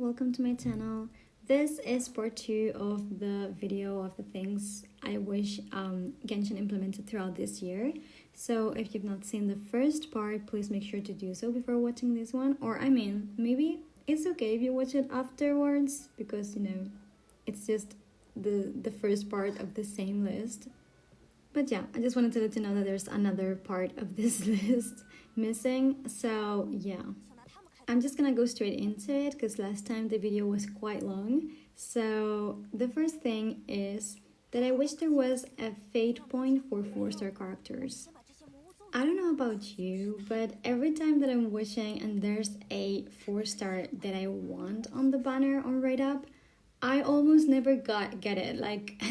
welcome to my channel. This is part 2 of the video of the things I wish Genshin implemented throughout this year. So if you've not seen the first part, please make sure to do so before watching this one. Or maybe it's okay if you watch it afterwards because, it's just the first part of the same list. But yeah, I just wanted to let you know that there's another part of this list missing. So yeah, I'm just gonna go straight into it because last time the video was quite long. So the first thing is that I wish there was a fate point for 4-star characters. I don't know about you, but every time that I'm wishing and there's a 4-star that I want on the banner on Rate Up, I almost never get it. Like,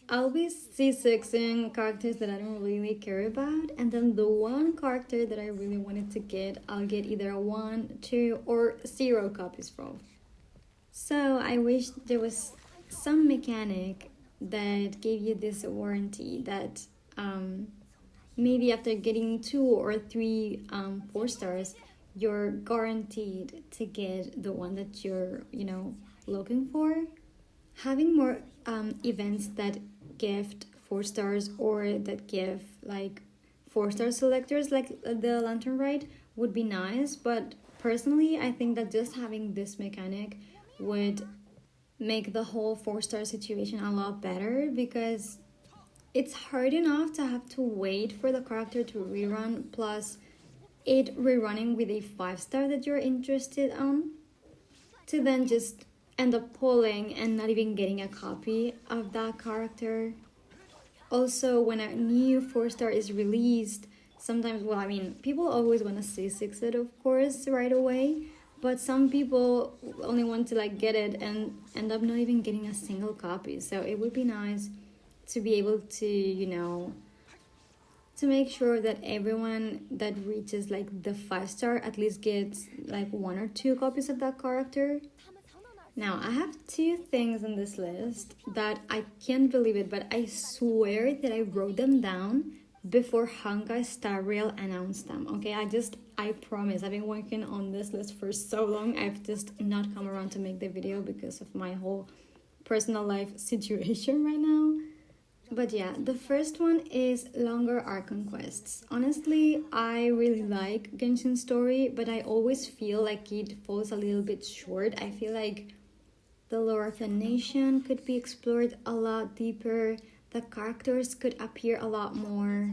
I'll be C6ing characters that I don't really care about, and then the one character that I really wanted to get, I'll get either a 1, 2, or 0 copies from. So I wish there was some mechanic that gave you this warranty that maybe after getting 2 or 3 4 stars, you're guaranteed to get the one that you're, looking for. Having more events that gift 4 stars or that give like 4-star selectors like the Lantern Ride would be nice, but personally I think that just having this mechanic would make the whole 4-star situation a lot better, because it's hard enough to have to wait for the character to rerun, plus it rerunning with a 5-star that you're interested on, to then just end up pulling and not even getting a copy of that character. Also, when a new 4-star is released, sometimes, people always want to C6 it, of course, right away, but some people only want to get it and end up not even getting a single copy. So it would be nice to be able to, to make sure that everyone that reaches the 5-star at least gets 1 or 2 copies of that character. Now, I have 2 things on this list that I can't believe it, but I swear that I wrote them down before Honkai Star Rail announced them, okay? I promise, I've been working on this list for so long. I've just not come around to make the video because of my whole personal life situation right now. But yeah, the first one is longer Archon quests. Honestly, I really like Genshin story, but I always feel like it falls a little bit short. I feel like the lore of the nation could be explored a lot deeper. The characters could appear a lot more.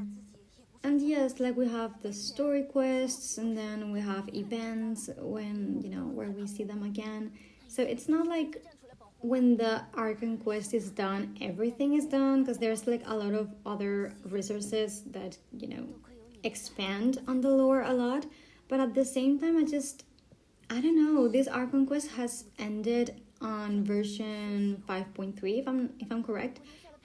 And yes, we have the story quests, and then we have events when, where we see them again. So it's not like when the Archon quest is done, everything is done, because there's a lot of other resources that, expand on the lore a lot. But at the same time, I don't know, this Archon quest has ended on version 5.3 if I'm correct,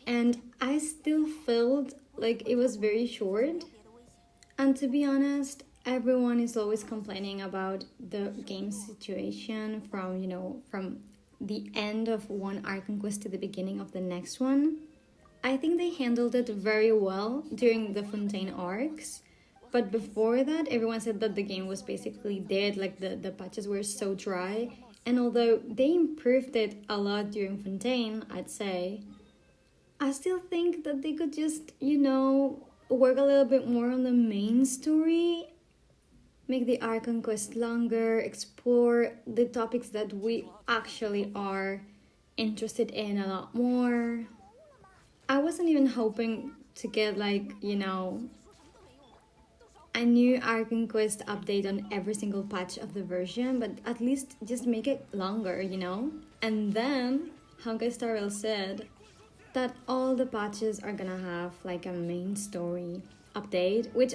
and I still felt like it was very short. And to be honest, everyone is always complaining about the game situation from the end of one Archon quest to the beginning of the next one. I think they handled it very well during the Fontaine arcs, but before that, everyone said that the game was basically dead, the patches were so dry. And although they improved it a lot during Fontaine, I'd say, I still think that they could just, work a little bit more on the main story, make the Archon quest longer, explore the topics that we actually are interested in a lot more. I wasn't even hoping to get a new Archon quest update on every single patch of the version, but at least just make it longer, And then Honkai Star Rail said that all the patches are gonna have a main story update, which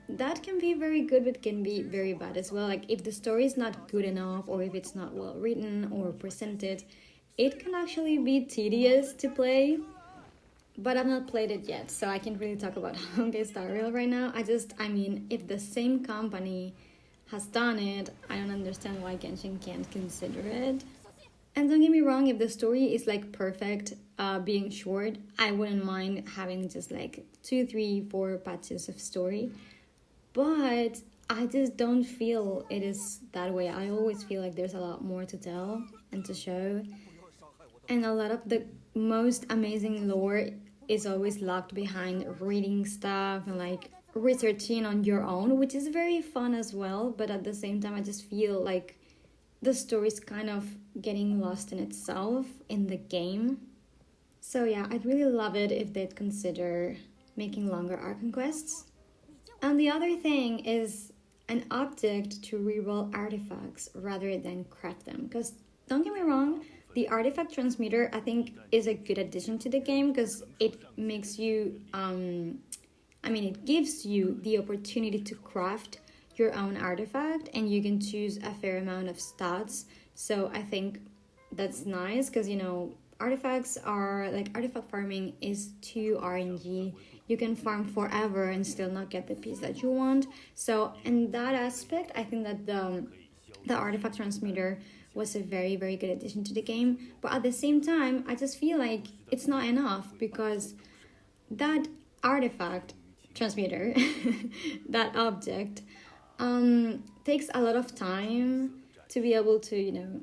that can be very good but can be very bad as well. If the story is not good enough, or if it's not well written or presented, it can actually be tedious to play. But I've not played it yet, so I can't really talk about Honkai Star Rail right now. If the same company has done it, I don't understand why Genshin can't consider it. And don't get me wrong, if the story is perfect, being short, I wouldn't mind having just 2, 3, 4 patches of story. But I just don't feel it is that way. I always feel like there's a lot more to tell and to show, and a lot of the most amazing lore is always locked behind reading stuff and like researching on your own, which is very fun as well. But at the same time, I just feel like the story's kind of getting lost in itself in the game. So yeah, I'd really love it if they'd consider making longer arc quests. And the other thing is an object to reroll artifacts rather than craft them. Because don't get me wrong, the artifact transmitter I think is a good addition to the game because it makes you, it gives you the opportunity to craft your own artifact and you can choose a fair amount of stats. So I think that's nice because, artifacts are like artifact farming is too RNG. You can farm forever and still not get the piece that you want. So in that aspect, I think that the artifact transmitter was a very, very good addition to the game. But at the same time, I just feel like it's not enough because that artifact transmitter, that object, takes a lot of time to be able to,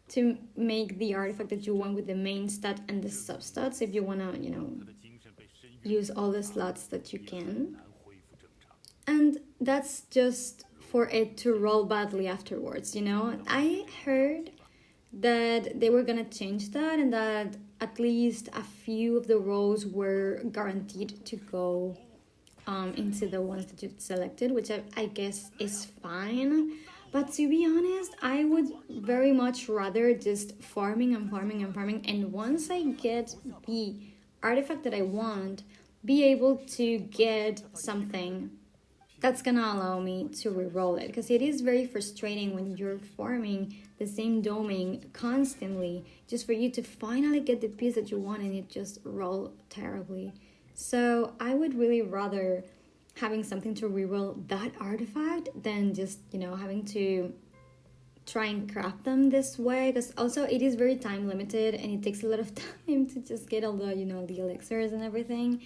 to make the artifact that you want with the main stat and the substats if you want to, use all the slots that you can. And that's just for it to roll badly afterwards, I heard that they were gonna change that and that at least a few of the roles were guaranteed to go into the ones that you selected, which I guess is fine. But to be honest, I would very much rather just farming and farming and farming, and once I get the artifact that I want, be able to get something that's gonna allow me to reroll it, because it is very frustrating when you're farming the same domain constantly just for you to finally get the piece that you want and it just roll terribly. So I would really rather having something to reroll that artifact than just, having to try and craft them this way, because also it is very time limited and it takes a lot of time to just get all the, the elixirs and everything.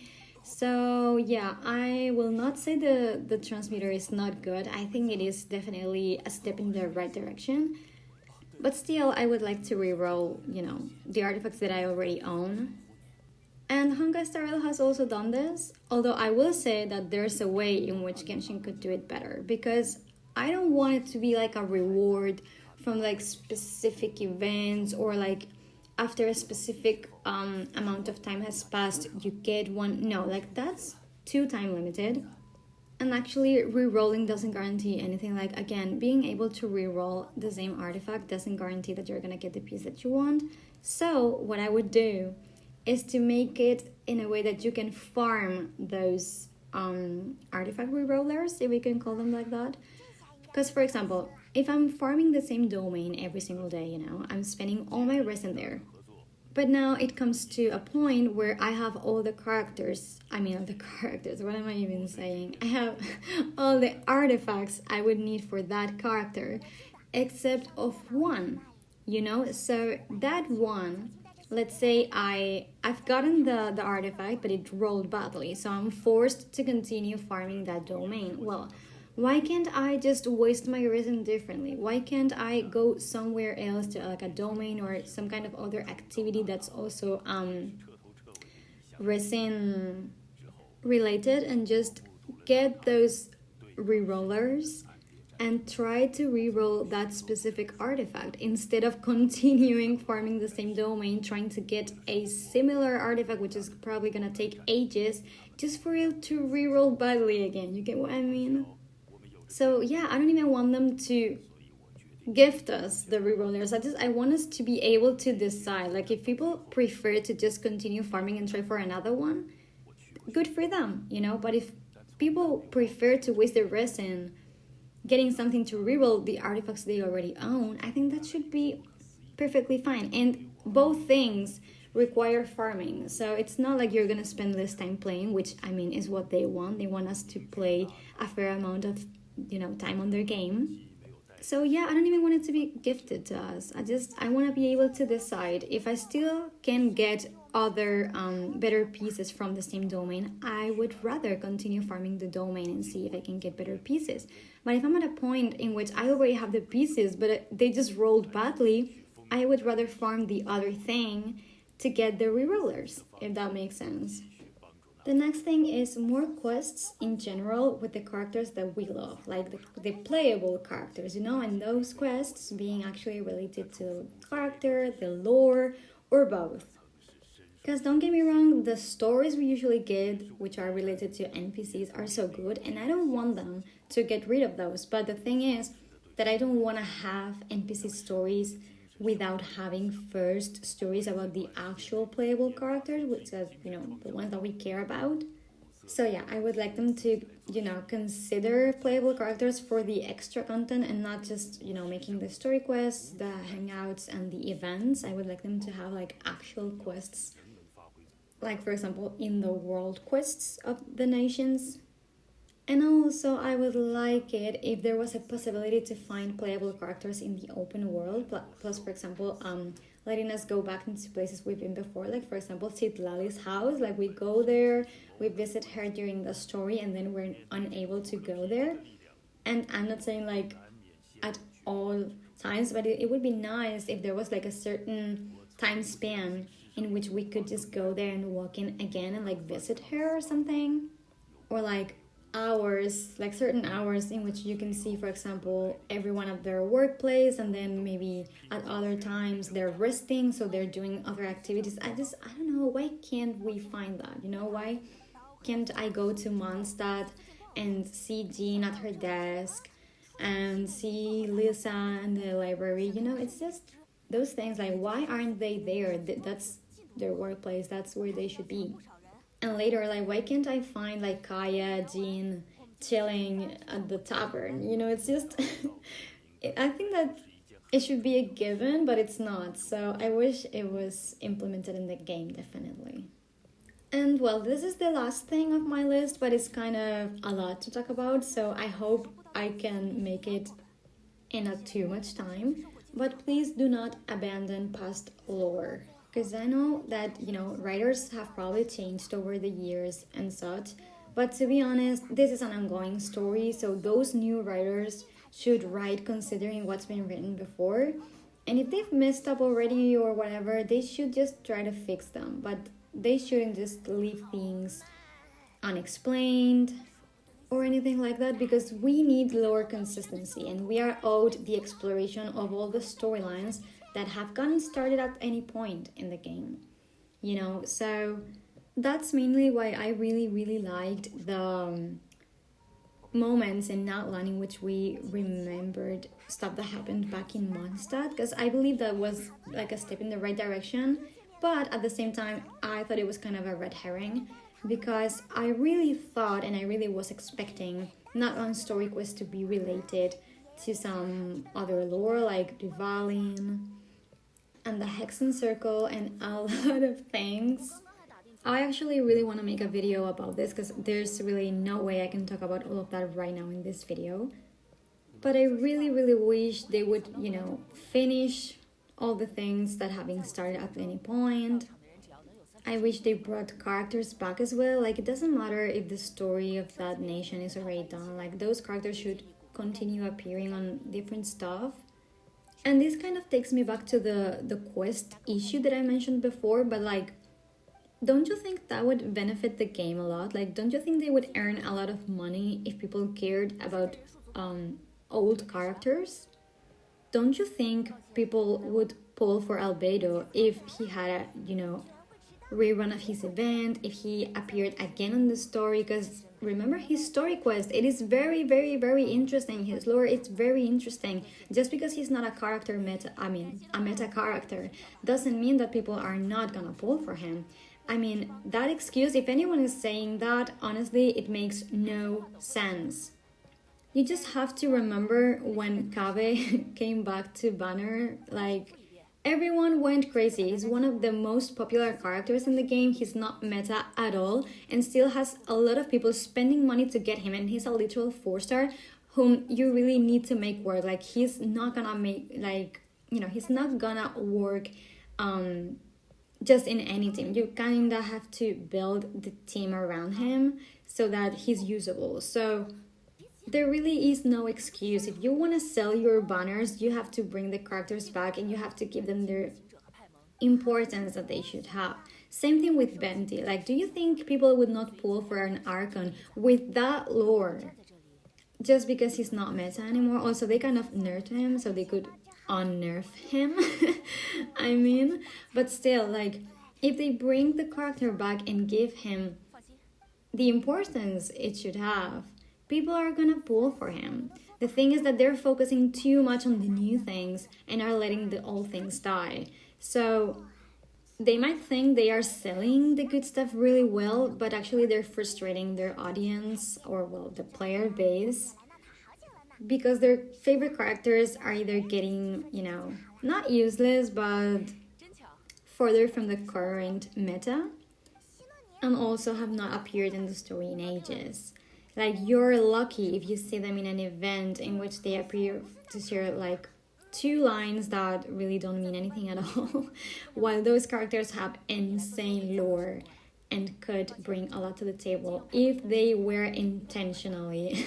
So yeah, I will not say the transmitter is not good. I think it is definitely a step in the right direction. But still, I would like to reroll, the artifacts that I already own. And Honkai Star Rail has also done this, although I will say that there's a way in which Genshin could do it better, because I don't want it to be like a reward from like specific events or like after a specific amount of time has passed, you get one. No, like that's too time limited. And actually, re-rolling doesn't guarantee anything. Like, again, being able to re-roll the same artifact doesn't guarantee that you're going to get the piece that you want. So, what I would do is to make it in a way that you can farm those artifact re-rollers, if we can call them like that. Because, for example, if I'm farming the same domain every single day, I'm spending all my resin there. But now it comes to a point where I have all the characters, what am I even saying? I have all the artifacts I would need for that character, except of one, So that one, let's say I've gotten the artifact, but it rolled badly, so I'm forced to continue farming that domain. Well, why can't I just waste my resin differently? Why can't I go somewhere else to like a domain or some kind of other activity that's also resin related and just get those rerollers and try to reroll that specific artifact instead of continuing farming the same domain, trying to get a similar artifact, which is probably gonna take ages, just for it to reroll badly again. You get what I mean? So yeah, I don't even want them to gift us the rerollers. I want us to be able to decide. Like, if people prefer to just continue farming and try for another one, good for them, But if people prefer to waste their resin getting something to reroll the artifacts they already own, I think that should be perfectly fine. And both things require farming, so it's not like you're gonna spend less time playing, which is what they want. They want us to play a fair amount of time on their game. So yeah, I don't even want it to be gifted to us. I want to be able to decide if I still can get other better pieces from the same domain. I would rather continue farming the domain and see if I can get better pieces. But if I'm at a point in which I already have the pieces but they just rolled badly, I would rather farm the other thing to get the rerollers, if that makes sense. The next thing is more quests in general with the characters that we love, like the playable characters, and those quests being actually related to character, the lore, or both. Because don't get me wrong, the stories we usually get, which are related to NPCs, are so good, and I don't want them to get rid of those. But the thing is that I don't want to have NPC stories without having first stories about the actual playable characters, which are, the ones that we care about. So yeah, I would like them to, consider playable characters for the extra content and not just, making the story quests, the hangouts, and the events. I would like them to have like actual quests, like for example, in the world quests of the nations. And also, I would like it if there was a possibility to find playable characters in the open world. Plus, for example, letting us go back into places we've been before. Like, for example, Citlali's house. Like, we go there, we visit her during the story, and then we're unable to go there. And I'm not saying, like, at all times, but it would be nice if there was, like, a certain time span in which we could just go there and walk in again and, like, visit her or something. Or, like, hours, like certain hours in which you can see, for example, everyone at their workplace, and then maybe at other times they're resting, so they're doing other activities. I don't know, why can't we find that? Why can't I go to Mondstadt and see Jean at her desk and see Lisa in the library? It's just those things, like, why aren't they there? That's their workplace, that's where they should be. And later, like, why can't I find, like, Kaya, Jean, chilling at the tavern? It's just... I think that it should be a given, but it's not. So I wish it was implemented in the game, definitely. And, well, this is the last thing of my list, but it's kind of a lot to talk about. So I hope I can make it in not too much time. But please do not abandon past lore. Because I know that, writers have probably changed over the years and such. But to be honest, this is an ongoing story. So those new writers should write considering what's been written before. And if they've messed up already or whatever, they should just try to fix them. But they shouldn't just leave things unexplained or anything like that, because we need lore consistency. And we are owed the exploration of all the storylines that have gotten started at any point in the game, so that's mainly why I really, really liked the moments in Outland in which we remembered stuff that happened back in Mondstadt, because I believe that was like a step in the right direction, but at the same time, I thought it was kind of a red herring, because I really thought and I really was expecting Outland story quests to be related to some other lore, like Duvalin and the Hexen Circle and a lot of things. I actually really want to make a video about this because there's really no way I can talk about all of that right now in this video. But I really, really wish they would, finish all the things that have been started at any point. I wish they brought characters back as well. Like, it doesn't matter if the story of that nation is already done. Like, those characters should continue appearing on different stuff. And this kind of takes me back to the quest issue that I mentioned before, but like, don't you think that would benefit the game a lot? Like, don't you think they would earn a lot of money if people cared about old characters? Don't you think people would pull for Albedo if he had a, rerun of his event, if he appeared again in the story? Because remember his story quest, it is very, very, very interesting. His lore, it's very interesting. Just because he's not a character a meta character, doesn't mean that people are not gonna pull for him. That excuse, if anyone is saying that, honestly, it makes no sense. You just have to remember when Kabe came back to Banner, like, everyone went crazy. He's one of the most popular characters in the game. He's not meta at all and still has a lot of people spending money to get him, and he's a literal 4-star. whom you really need to make work. Like, he's not gonna make, like, you know, he's not gonna work just in any team. You kind of have to build the team around him so that he's usable. So there really is no excuse. If you want to sell your banners, you have to bring the characters back and you have to give them their importance that they should have. Same thing with Bendy. Like, do you think people would not pull for an Archon with that lore just because he's not meta anymore? Also, they kind of nerfed him, so they could unnerf him. I mean, but still, like, if they bring the character back and give him the importance it should have, people are gonna pull for him. The thing is that they're focusing too much on the new things and are letting the old things die. So they might think they are selling the good stuff really well, but actually they're frustrating their audience, or well, the player base, because their favorite characters are either getting, you know, not useless, but further from the current meta, and also have not appeared in the story in ages. Like, you're lucky if you see them in an event in which they appear to share like 2 lines that really don't mean anything at all, while those characters have insane lore and could bring a lot to the table if they were intentionally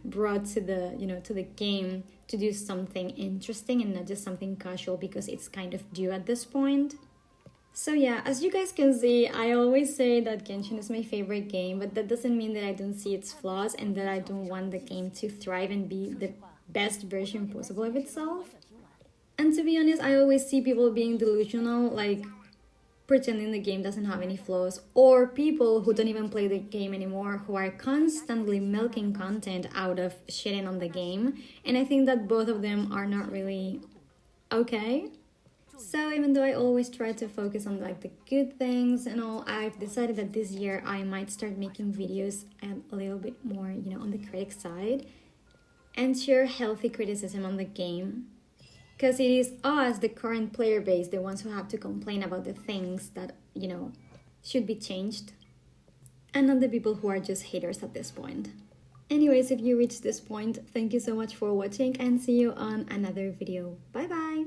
brought to the, you know, to the game to do something interesting and not just something casual, because it's kind of due at this point. So yeah, as you guys can see, I always say that Genshin is my favorite game, but that doesn't mean that I don't see its flaws and that I don't want the game to thrive and be the best version possible of itself. And to be honest, I always see people being delusional, like pretending the game doesn't have any flaws, or people who don't even play the game anymore, who are constantly milking content out of shitting on the game. And I think that both of them are not really okay. So even though I always try to focus on like the good things and all, I've decided that this year I might start making videos a little bit more, you know, on the critic side, and share healthy criticism on the game. Because it is us, the current player base, the ones who have to complain about the things that, you know, should be changed, and not the people who are just haters at this point. Anyways, if you reached this point, thank you so much for watching and see you on another video. Bye bye!